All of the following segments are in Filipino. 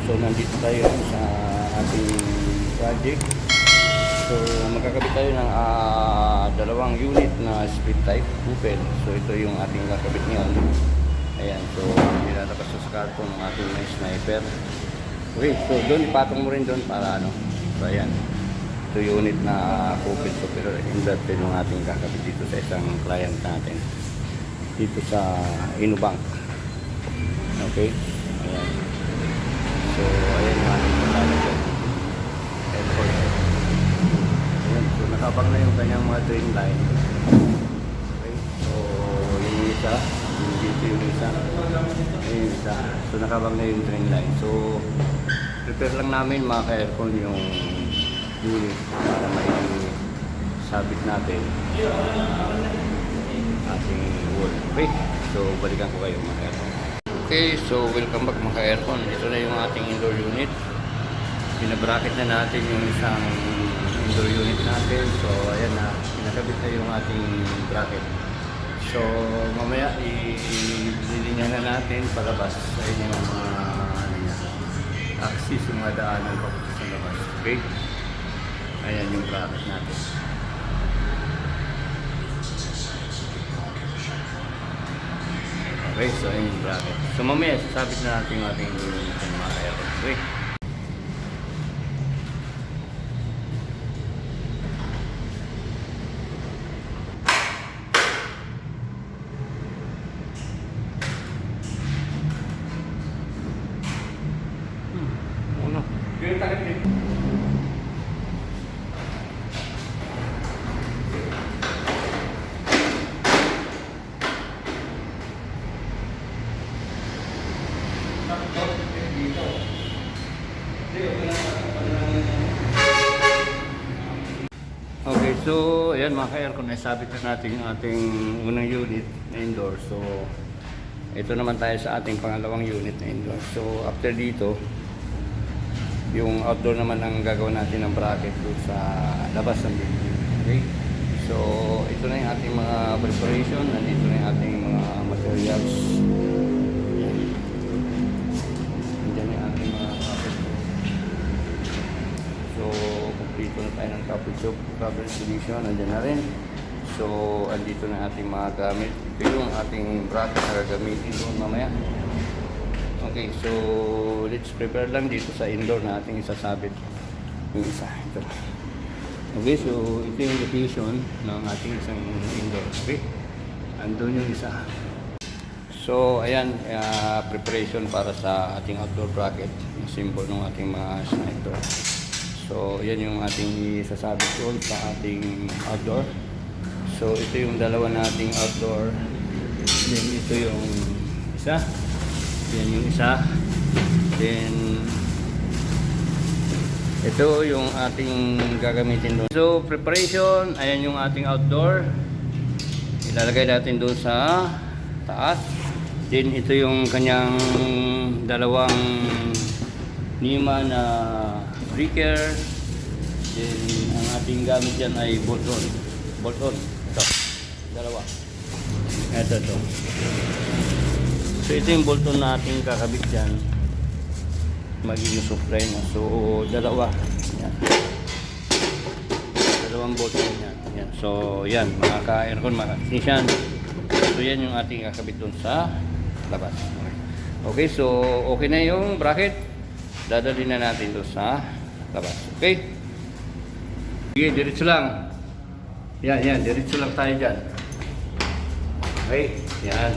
So nandito tayo sa ating project. So magkakabit tayo ng dalawang unit na split type open. So ito yung ating kakabit ngayon. Ayan, so nilalabas sa karton ng ating sniper. Okay, so doon ipatong mo rin doon para ano. So ayan, ito unit na open. So pero inverted yung ating kakabit dito sa isang client natin dito sa Inubank. Okay, ayan. So ayan yung ating lalagyan. Ayan, so nakabang na yung kanyang mga drain line. Okay, so yung isa, yung dito yung isa, yung isa. So nakabang na yung drain line. So prepare lang namin mga ka-aircon yung unit para may sabit natin ating wall. Okay, so balikan ko kayo mga ka-aircon. Okay, so welcome back mga ka-aircon. Ito na yung ating indoor unit. Pinabracket na natin yung isang indoor unit natin. So ayan na, pinakabit na yung ating bracket. So mamaya ililinya na natin palabas. Ayun yung mga ano niya, axis, yung mga daanan papunta sa labas. Okay, ayan yung bracket natin. Okay, so ayun yung bracket. So mamaya sasabit na natin yung ating indoor unit ng mga ka-aircon. Okay. Okay, so ayan mga ka-aircon, nasabit na natin yung ating unang unit na indoor. So ito naman tayo sa ating pangalawang unit na indoor. So after dito, yung outdoor naman ang gagawin natin ng bracket doon sa labas ng building. Okay, so ito na yung ating mga preparation. Nandito na yung ating mga materials. Nandiyan yung ating mga carpet. So dito na tayo ng cover solution, nandiyan na rin. So andito na ating mga gamit. Ito yung ating bracket na gagamitin doon mamaya. Okay, so let's prepare lang dito sa indoor na ating isasabit yung isa. Ito. Okay, so ito yung location ng ating isang indoor. Okay, andun yung isa. So ayan, preparation para sa ating outdoor bracket, yung symbol ng ating mga sniper. So yan yung ating isasabit doon sa ating outdoor. So ito yung dalawa nating outdoor. Then ito yung isa. Yan yung isa. Then ito yung ating gagamitin doon. So preparation, ayan yung ating outdoor. Ilalagay natin doon sa taas. Then ito yung kanyang dalawang Nima na breaker. Then ang ating gamit dyan ay bolt-on. Bolt-on. Ito. Dalawa. Ito. So ito yung bolt-on na ating kakabit dyan. Magiging supply na. So dalawa. Yan. Dalawang bolt-on yan. Yan. So yan. Mga ka-aircon, mga technician. So yan yung ating kakabit dun sa labas. Okay, so okay na yung bracket. Dadalhin na natin doon sa labas. Okay? Sige, diretso lang. Yan, diretso lang tayo dyan. Okay, yan.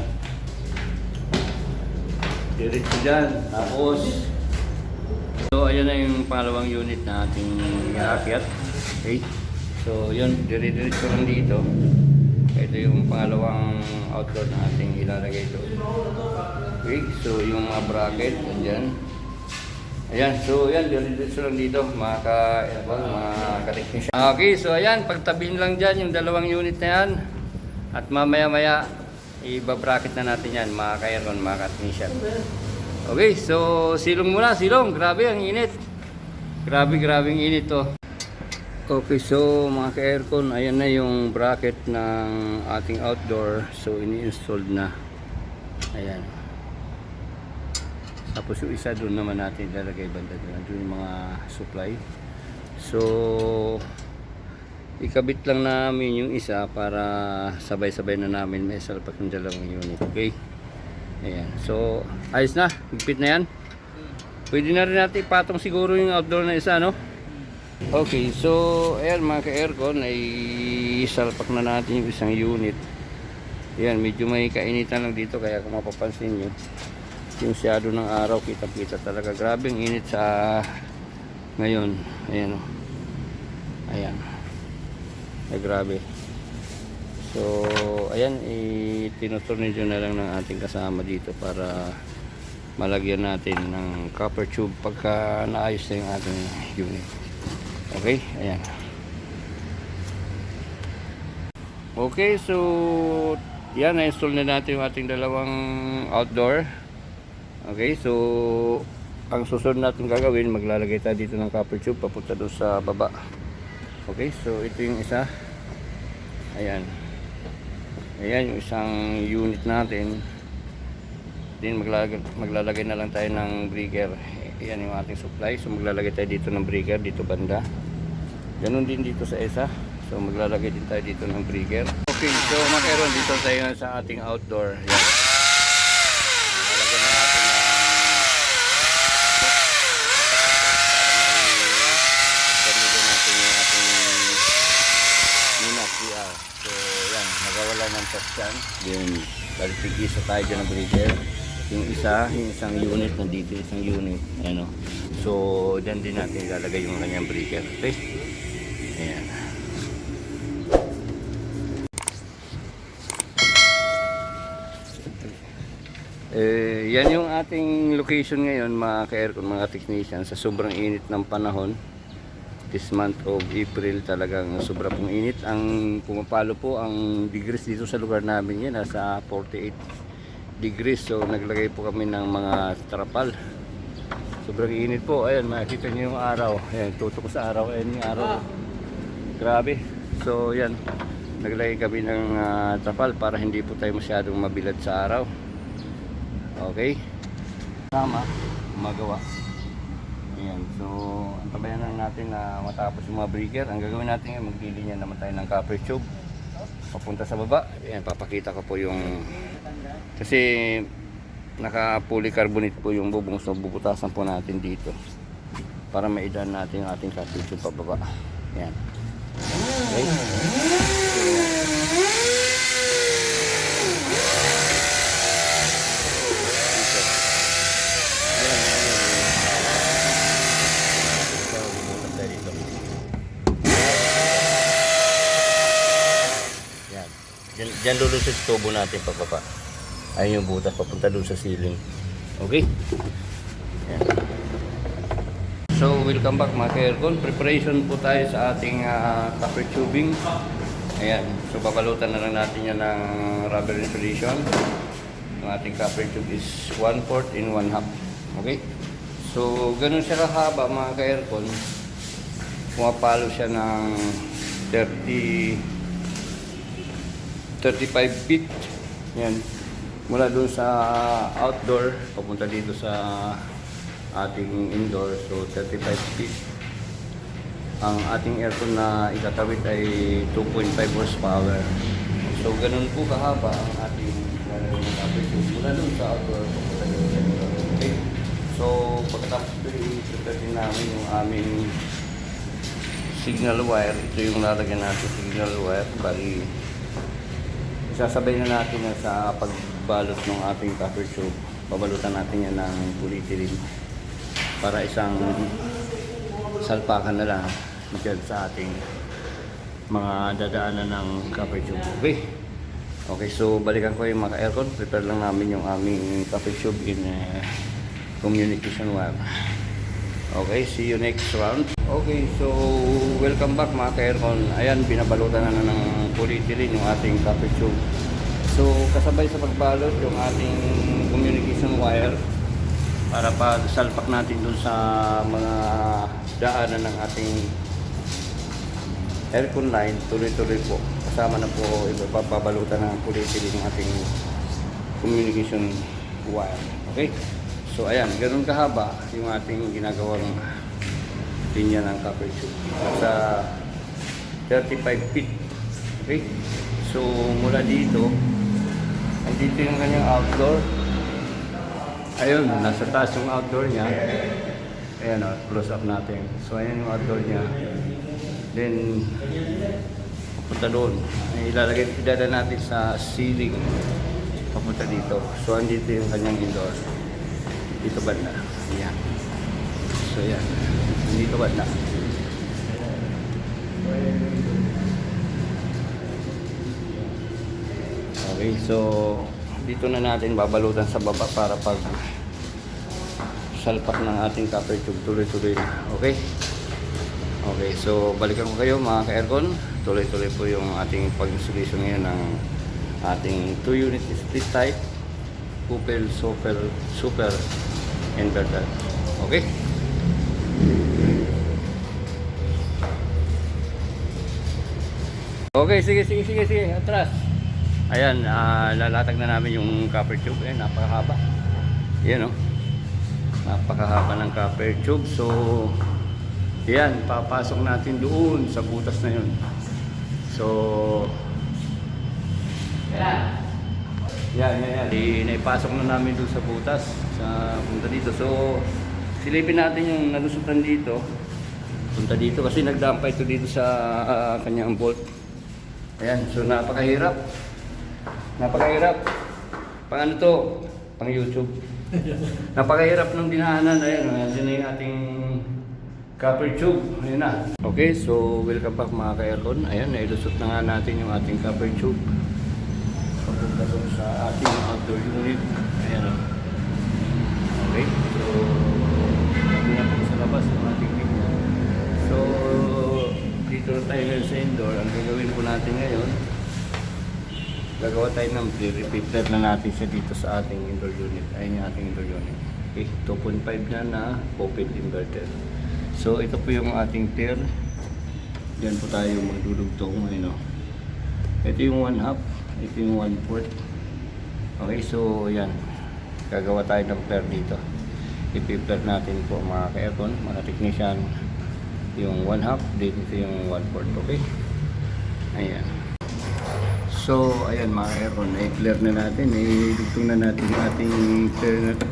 Diretso dyan. Tapos, so ayan na yung pangalawang unit na ating iakyat. Okay? So, yun, diretso lang dito. Ito yung pangalawang outdoor na ating ilalagay doon. Okay, so yung mga bracket, andyan. Ayan, so yan, diretso lang dito, mga ka-technician. Okay, so ayan, pagtabihin lang dyan yung dalawang unit na yan. At mamaya-maya, ibabracket na natin yan, mga ka-aircon, mga ka-technician. Okay, so silong muna, silong. Grabe ang init. Grabe ang init to. Okay, so mga ka-aircon, ayan na yung bracket ng ating outdoor. So ini-installed na. Ayan. Tapos yung isa doon naman natin ilalagay banda doon. Doon yung mga supply. So, ikabit lang namin yung isa para sabay-sabay na namin may salpak ng dalawang unit. Okay? Ayan. So, ayos na. Higpit na yan. Pwede na rin natin ipatong siguro yung outdoor na isa, no? Okay, so ayan mga ka-aircon, ay salpak na natin yung isang unit. Ayan, medyo may kainitan lang dito, kaya kung mapapansin nyo, yung shadow ng araw, kita-kita talaga. Grabe ang init sa ngayon. Ayan o. Ayan. Ay, grabe. So, ayan, tinuturn nyo na lang ng ating kasama dito para malagyan natin ng copper tube pagka naayos na yung ating unit. Okay, ayan. Okay, so yan, na-install na natin yung ating dalawang outdoor. Okay, so ang susunod natin gagawin, maglalagay tayo dito ng copper tube papunta doon sa baba. Okay, so ito yung isa. Ayan. Ayan yung isang unit natin. Then maglalagay na lang tayo ng breaker. Ayan yung ating supply. So maglalagay tayo dito ng breaker dito banda. Ganun din dito sa isa. So maglalagay din tayo dito ng breaker. Okay, so makaroon dito tayo sa ating outdoor. Ayan. Lalagyan na natin ng gamitin natin yung ating unit CR. So yan, nagawala ng top dyan. Then balitig-isa tayo dyan ng breaker. Yung isang unit nandito, isang unit. Ayan o. So dyan din natin ilalagay yung kanyang breaker. Okay? Ayan. Yan yung ating location ngayon mga ka-aircon, mga technician, sa sobrang init ng panahon. This month of April talagang sobra pong init. Ang pumapalo po ang degrees dito sa lugar namin yan, nasa 48 degrees. So naglagay po kami ng mga trapal. Sobrang init po. Ayan, makikita nyo yung araw. Ayan, tutok sa araw. Ayan yung araw. Grabe. So yan, naglagay kami ng trapal para hindi po tayo masyadong mabilad sa araw. Okay, tama, magawa. Ayan, so antabayan lang natin na matapos yung mga breaker. Ang gagawin natin ay maglilinya naman tayo ng copper tube papunta sa baba. Ayan, papakita ko po yung, kasi naka polycarbonate po yung bubong, so bubutasan po natin dito para maidan natin yung ating copper tube pababa. Ayan. Okay. Diyan lulusot tubo natin pababa. Ayun yung butas papunta doon sa ceiling. Okay? Ayan. So, welcome back mga ka-aircon. Preparation po tayo sa ating copper tubing. Ayan. So, babalutan na lang natin yan ng rubber insulation. Ang ating copper tube is 1/4 in 1/2. Okay? So, ganun siya kahaba mga ka-aircon. Pumapalo siya ng 35 feet. Yan. Mula doon sa outdoor papunta dito sa ating indoor. So 35 feet. Ang ating aircon na itatawid ay 2.5 horsepower. So ganun po kahaba ang ating mula doon sa outdoor papunta dito sa indoor. Okay. So pagkatapos ito i-prepare din namin yung aming signal wire. Ito yung lalagyan natin signal wire. Bali isasabay na natin na sa pagbalot ng ating copper tube. Babalutan natin yan ng polyethylene para isang salpakan na lang dyan sa ating mga dadaanan ng copper tube. Okay? Okay, so balikan ko yung mga aircon. Prepare lang namin yung aming copper tube in communication wire. Okay, see you next round. Okay, so welcome back mga ka-aircon. Ayan, binabalutan na ng polyethylene yung ating copper tube. So kasabay sa pagbalot yung ating communication wire para salpak natin dun sa mga daanan ng ating aircon line. Tuloy-tuloy po. Kasama na po ipapabalutan ng polyethylene yung ating communication wire. Okay? So ayan, ganoon kahaba yung ating ginagawang linya ng copper tube. Sa 35 feet. Okay? So mula dito, andito yung kanyang outdoor. Ayun, nasa taas yung outdoor niya. Ayan o, close up natin. So ayan yung outdoor niya. Then, papunta doon. Idada natin sa ceiling. Papunta dito. So andito yung kanyang indoor. Dito banda. Ayan. So ayan. Dito banda. Okay, so dito na natin babalutan sa baba para pag salpak ng ating copper tube tuloy-tuloy na. Okay? Okay, so balikan ko kayo mga ka-aircon. Tuloy-tuloy po yung ating pag-installation ngayon ng ating 2-unit split type couple super inverter. Okay? Okay, sige. Atras. Ayan, lalatag na namin yung copper tube. Ayan, napakahaba. Ayan, oh. Napakahaba ng copper tube. So, ayan, papasok natin doon sa butas na yun. So, yan. Naipasok na namin doon sa butas. Sa punta dito. So, silipin natin yung nalusutan dito. Punta dito kasi nagdampa ito dito sa kanyang bolt. Ayan, so napakahirap. Pang ano to? Pang YouTube. Napakahirap ng dinaanan. Ayan, yan yung ating copper tube. Ayan na. Okay, so welcome back mga ka-aircon. Ayan, nailusot na nga natin yung ating copper tube. Papunta doon sa ating outdoor unit. Ayan o. Okay, so natin na po sa labas ng ating linya. So, dito na tayo ngayon sa indoor. Ang gagawin po natin ngayon, gagawa tayo ng repeater na natin siya dito sa ating indoor unit. Ayun yung ating indoor unit. Okay, 2.5 na open inverter. So ito po yung ating pair. Diyan po tayo magdudugtong. Ayun, no? Ito yung 1/2. Ito yung 1/4. Okay, so yan. Gagawa tayo ng pair dito. I-pair natin po mga ka-aircon, mga technician. Yung 1/2, dito ito yung 1/4. Okay? Ayan. So, ayan mga ka-aircon, i-clear na natin. I-dugtong na natin yung ating pair na ito.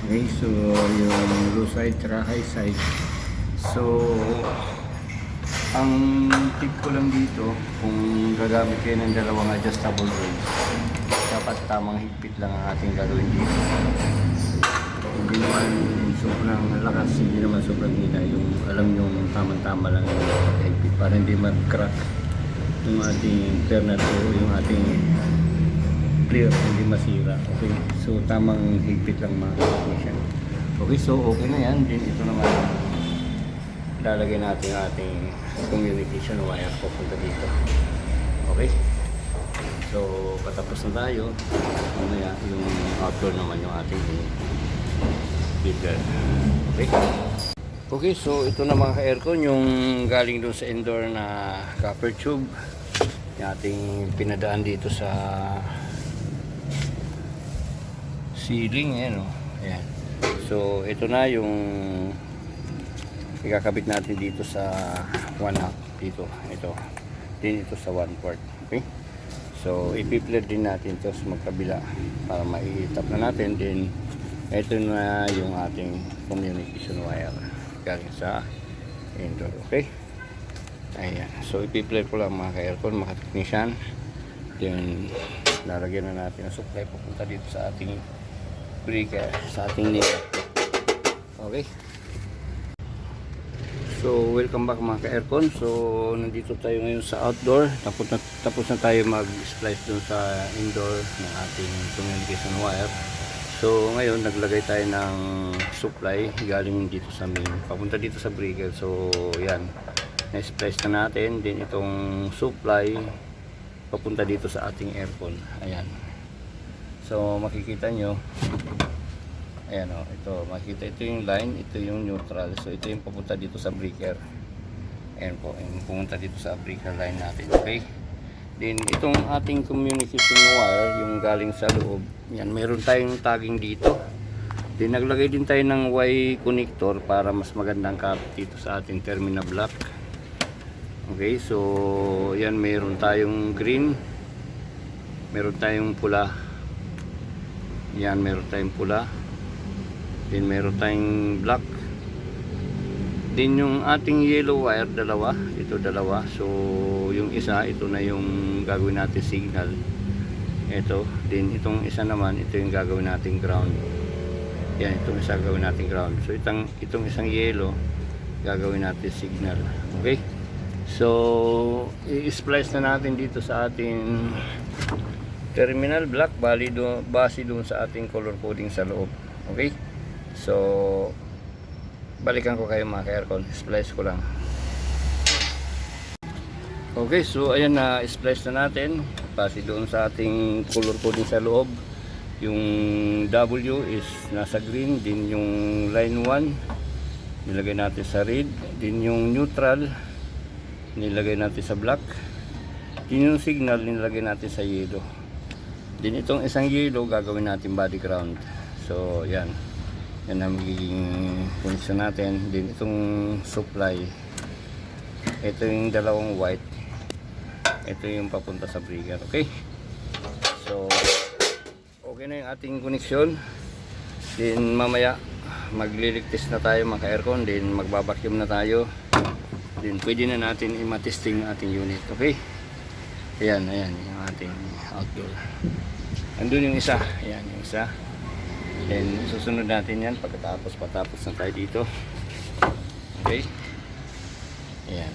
Okay, so yung low side tsaka high side. So, ang tip ko lang dito, kung gagamit kayo ng dalawang adjustable rods, dapat tamang higpit lang ang ating gagawin dito. Hindi naman sobrang lakas, hindi naman sobrang hina. Yung alam nyo, tamang-tama lang yung higpit para hindi mag-crack yung ating pair na to, yung ating clear, hindi masira. Okay, so tamang higpit lang mga technician. Okay, so okay na yan. Din ito naman lalagay natin yung ating communication wire papunta dito. Okay, so patapos na tayo. Mamaya yung outdoor naman yung ating speaker. Okay. Okay, so ito na mga ka-aircon yung galing doon sa indoor na copper tube. Yung ating pinadaan dito sa ceiling. Ayan, oh. Ayan. So ito na yung ikakabit natin dito sa 1/2 dito. Ito. Din ito sa 1/4. Okay? So ipi-plate din natin ito sa magkabila para maitap na natin. Then ito na yung ating communication wire galing sa indoor. Okay? Ayan. So ipi-plate ko lang mga ka-aircon, mga technician. Then lalagyan na natin ang supply papunta dito sa ating breaker, sa ating nila. Okay? So welcome back mga ka-aircon. So nandito tayo ngayon sa outdoor. Tapos na tayo mag-splice dun sa indoor ng ating communication wire. So ngayon naglagay tayo ng supply galing dito sa main papunta dito sa breaker. So yan, na-splice na natin din itong supply papunta dito sa ating aircon. Ayan. So makikita nyo, ayan o, ito makikita, ito yung line, ito yung neutral. So ito yung papunta dito sa breaker. Ayan po, yung pumunta dito sa breaker line natin. Okay, then itong ating communication wire yung galing sa loob, yan, meron tayong tagging dito. Then naglagay din tayo ng Y connector para mas magandang kapit dito sa ating terminal block. Okay, so yan, meron tayong green, meron tayong pula. Yan, meron tayong pula. Then meron tayong black. Then yung ating yellow wire, dalawa. Ito dalawa. So yung isa, ito na yung gagawin natin signal. Ito. Then itong isa naman, ito yung gagawin natin ground. Yan, itong isa gagawin natin ground. So itong isang yellow, gagawin natin signal. Okay? So i-splice na natin dito sa ating terminal block, base doon sa ating color coding sa loob. Okay? So balikan ko kayo mga ka-aircon, splice ko lang. Okay, so ayan na, splice na natin base doon sa ating color coding sa loob. Yung W is nasa green, din yung line 1 nilagay natin sa red, din yung neutral nilagay natin sa black, din yung signal nilagay natin sa yellow. Din itong isang yellow gagawin natin body ground. So yan ang magiging connection natin. Din itong supply, ito yung dalawang white, ito yung papunta sa breaker. Okay, so okay na yung ating connection. Then mamaya magliligtis na tayo mga ka-aircon, then magbabacuum na tayo, then pwede na natin i-matesting yung ating unit. Okay, ayan yung ating outdoor. Andun yung isa, ayan yung isa. Then susunod natin yan patapos na tayo dito. Okay, ayan.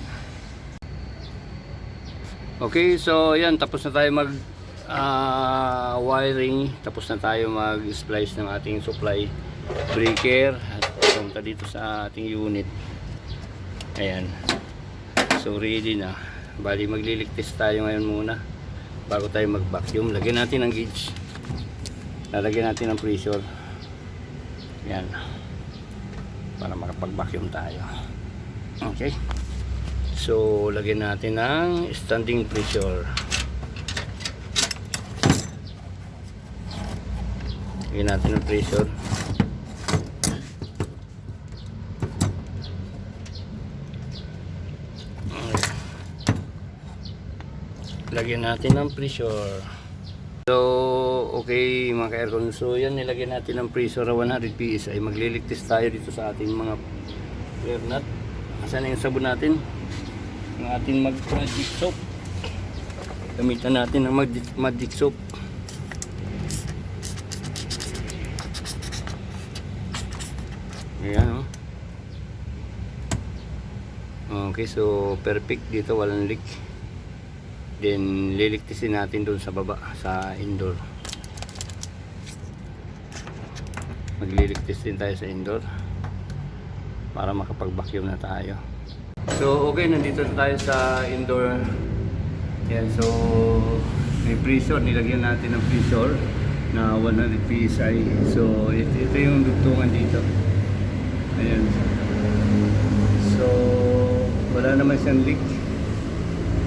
Okay, so ayan, tapos na tayo mag wiring, tapos na tayo mag-splice ng ating supply breaker at pumunta dito sa ating unit. Ayan, so ready na. Bali magliligtis tayo ngayon muna bago tayo mag-vacuum. Lagyan natin ng gauge, lalagyan natin ng pressure. Ayan, para makapag-vacuum tayo. Okay, so lagyan natin ng standing pressure. Lagyan natin ng pressure. Lagyan natin ng pressure. So okay mga ka-aircon, so yan, nilagyan natin ng pressure 100 PSI. Magliligtis tayo dito sa ating mga flare nut. Asan na yung sabon natin? Ang ating magic soap. Gamitan natin ng magic soap. Ayan, oh. Okay, so perfect dito, walang leak. Then liliktisin natin doon sa baba sa indoor. Magliligtis din tayo sa indoor para makapag-vacuum na tayo. So okay, nandito na tayo sa indoor. Yan, so may pressure, nilagyan natin ng pressure na 100 PSI. So ito yung dugtungan dito. Ayan. So wala naman siyang leak.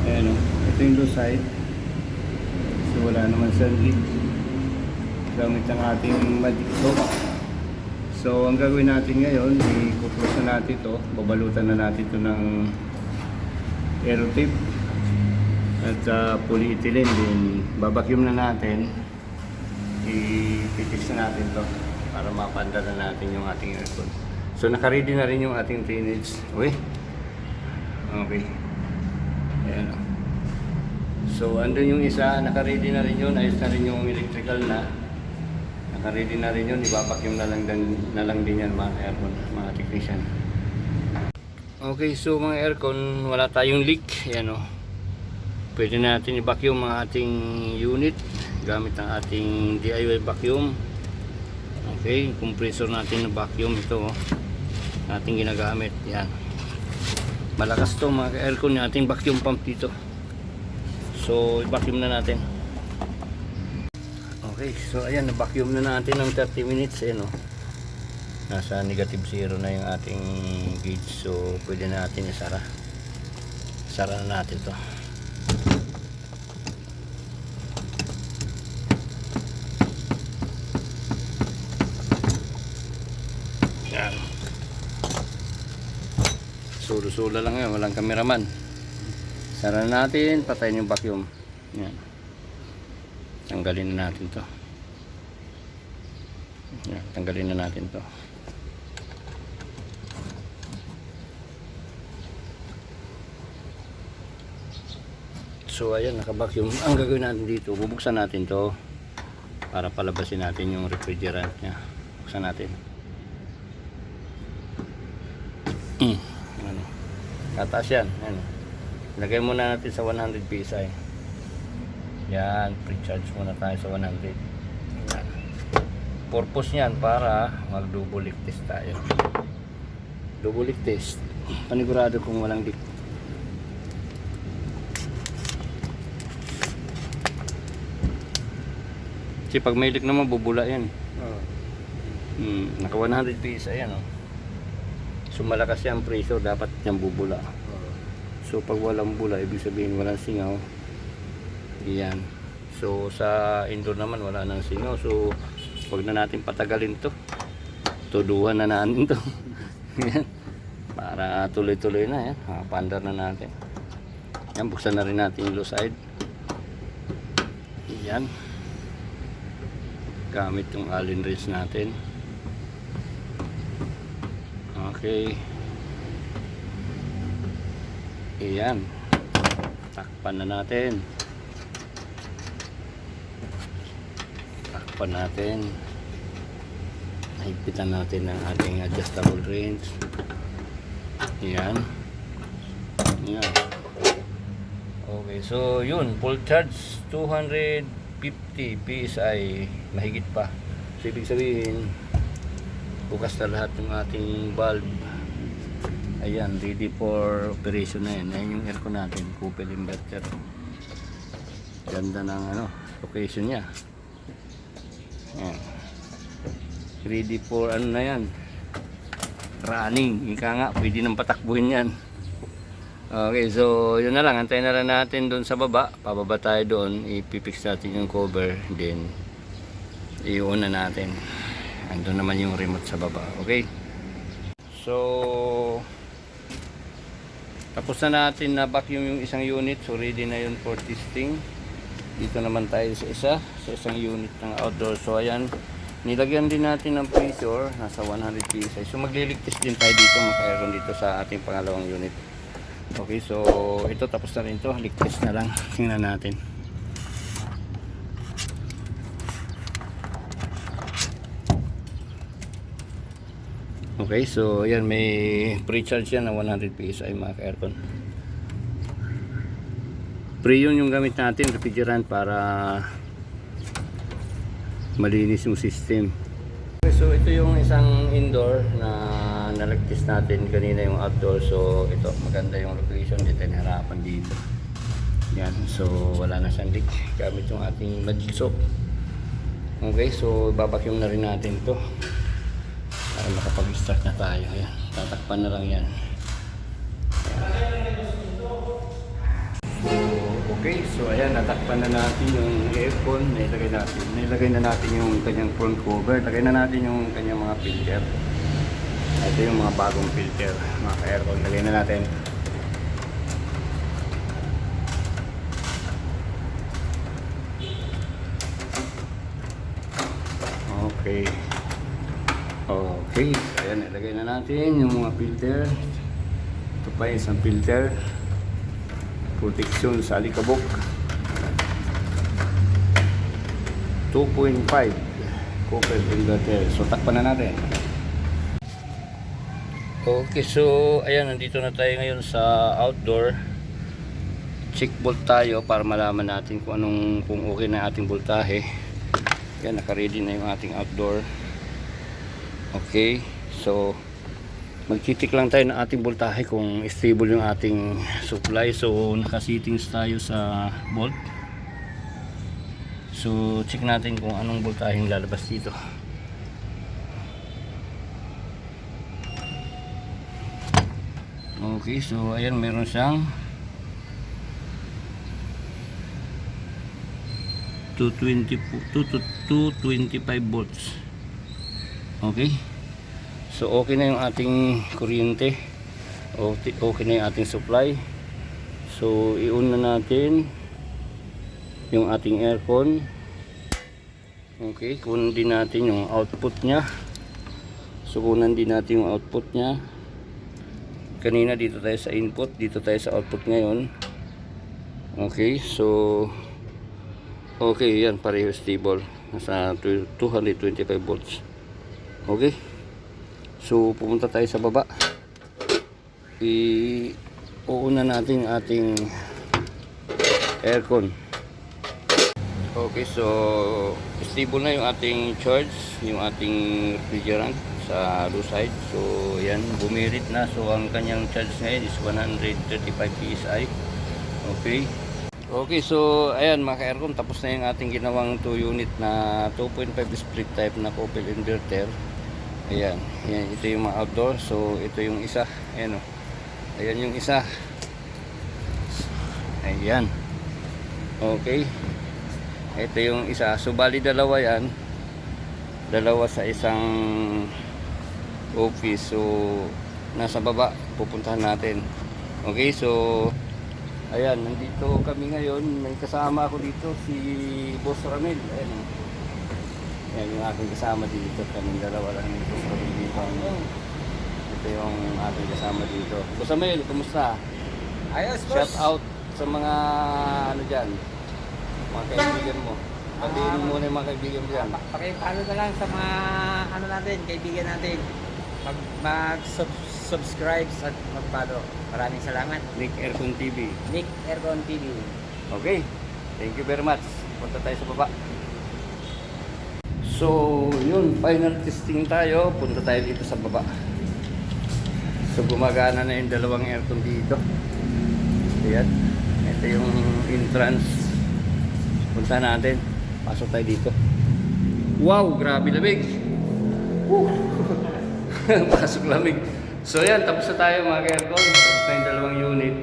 Ayan, ito yung low side. So wala naman siyang leak. Gamit ang ating magic soap. So ang gagawin natin ngayon, i-close na natin ito. Babalutan na natin ito ng aero tape at polyethylene. Then babacuum na natin. I-fix na natin ito para mapanda na natin yung ating aircon. So naka-ready na rin yung ating drainage. Okay. Ayan. So andun yung isa, naka-ready na rin yun. Ayos na rin yung electrical na. Naka-ready na rin yun. Ibabacuum na lang din yan mga aircon, mga technician. Okay, so mga aircon, wala tayong leak. Ayan, oh. Pwede natin i-vacuum ang ating unit gamit ang ating DIY vacuum. Okay, compressor natin na vacuum ito, oh. Ating ginagamit. Yan. Malakas to mga aircon, yung ating vacuum pump dito. So i-vacuum na natin. Okay, so ayan, na-vacuum na natin ng 30 minutes. Ayan, oh. Nasa negative 0 na yung ating gauge. So pwede na natin isara. Sara na natin to. solo-solo lang yun, walang cameraman. Sara natin, patayin yung vacuum. Yan. Tanggalin na natin to. Yan, tanggalin na natin to. So ayan, naka-vacuum. Ang gagawin natin dito, bubuksan natin to para palabasin natin yung refrigerant niya. Buksan natin. Ano? Tataas yan. Ano? Lagay muna natin sa 100 PSI. Yan, pre-charge muna tayo sa 100. Yan. Purpose niyan para mag-double leak test tayo. Double leak test. Panigurado kung walang leak. Kasi pag may leak naman, bubula yan. Naka 100 PSI yan. Oh. So malakas yan pressure, dapat yan bubula. So pag walang bula, ibig sabihin walang singaw. Yan. So sa indoor naman wala nang singaw. So wag na natin patagalin to. Tuduhan na natin to. Yan. Para tuloy-tuloy na yan. Pandar na natin. Yan, buksan na rin natin yung low side. Yan. Gamit yung allen wrench natin. Okay. Ayan. Takpan na natin. Takpan natin. Higpitan natin ang ating adjustable wrench. Ayan. Ayan. Okay, so yun, full charge 250 PSI, mahigit pa. So ibig sabihin bukas na lahat ng ating valve. Ayan, ready for operation na yan. Ayan yung aircon natin, couple inverter. Ganda ng location nya. Ayan. Ready for ano na yan, running. Ika nga, pwede nang patakbuhin yan. Okay, so yun na lang, antayin na lang natin doon sa baba. Pababa tayo doon, ipipix natin yung cover, then iuna natin. Andun naman yung remote sa baba. Okay, so tapos na natin na vacuum yung isang unit. So ready na yun for testing. Dito naman tayo sa isang unit ng outdoor. So ayan, nilagyan din natin ng pressure, nasa 100 PSI. So magliligtas din tayo dito, maka-aeron dito sa ating pangalawang unit. Okay, so ito tapos na rin to. Ligtas na lang. Tingnan natin. Okay, so ayan, may pre-charge yan na 100 PSI mga ka-aircon. Pre-yun yung gamit natin, refrigerant, para malinis yung system. Okay, so ito yung isang indoor na nalagtis natin kanina, yung outdoor. So ito, maganda yung location dito, harapan dito. Yan, so wala na siyang leak gamit yung ating magic soap. Okay, so babacuum na rin natin to para makapag-start na tayo. Ayan, tatakpan na lang yan. Okay, so ayan, natakpan na natin yung aircon. Nilagay na natin yung kanyang front cover. Lagay na natin yung kanyang mga filter. Ito yung mga bagong filter, mga ka-aircon. Lagay na natin. Okay. Okay, ayan, ilagay na natin yung mga filter. Ito pa isang filter. Protection sa alikabok. 2.5 copper inverter. So takpan na natin. Okay, so ayan, nandito na tayo ngayon sa outdoor. Check volt tayo para malaman natin kung okay na ating voltahe. Yan, naka-ready na yung ating outdoor. Okay, so magtitik lang tayo ng ating voltahe kung stable yung ating supply. So naka-settings tayo sa volt. So check natin kung anong voltahe yung lalabas dito. Okay, so ayan, meron siyang 225 volts. Okay, so okay na yung ating kuryente. Okay na yung ating supply. So i-on na natin yung ating aircon. Okay, kunin din natin yung output nya. So kunin din natin yung output nya. Kanina dito tayo sa input, dito tayo sa output ngayon. Okay, so okay, yan pareho stable. Nasa 225 volts. Okay. So pupunta tayo sa baba. Iuuna natin ating aircon. Okay, so stable na yung ating charge, yung ating refrigerant sa low side. So yan, bumirit na. So ang kanyang charge ngayon is 135 PSI. Okay. Okay, so ayan mga ka-aircon, tapos na yung ating ginawang 2 unit na 2.5 split type na couple inverter. Ayan, yan, ito yung mga outdoor. So ito yung isa, ayan o. Ayan yung isa. Ayan. Okay. Ito yung isa. So bali dalawa yan. Dalawa sa isang office. So nasa baba pupuntahan natin. Okay, so ayan, nandito kami ngayon. May kasama ako dito, si Boss Ramil. Ayan. Ayan yung aking kasama dito. Kaming dalawa lang yung Boss Ramil dito. Ito yung aking kasama dito. Boss Ramil, kumusta? Ayos, boss. Shout out sa mga ano dyan, mga kaibigan mo. Batiin mo muna yung mga kaibigan mo dyan. Pakipalo na lang sa mga ano natin, kaibigan natin. Mag-subscribe at mag-follow. Maraming salamat. Nick Aircon TV. Nick Aircon TV. Okay, thank you very much. Punta tayo sa baba. So yun, final testing tayo. Punta tayo dito sa baba. So gumagana na yung dalawang aircon dito. Ayan, ito yung entrance. Punta natin. Pasok tayo dito. Wow, grabe lamig. Pasok lamig. So yan, tapos na tayo mga ka-aircon. Tapos na yung dalawang unit.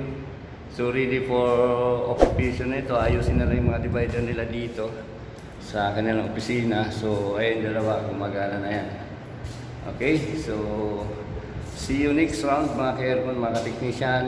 So ready for occupation na ito. Ayusin na rin yung mga divider nila dito sa kanilang opisina. So ayun, dalawa, gumagana na yan. Okay, so see you next round mga ka-aircon, mga ka-technician.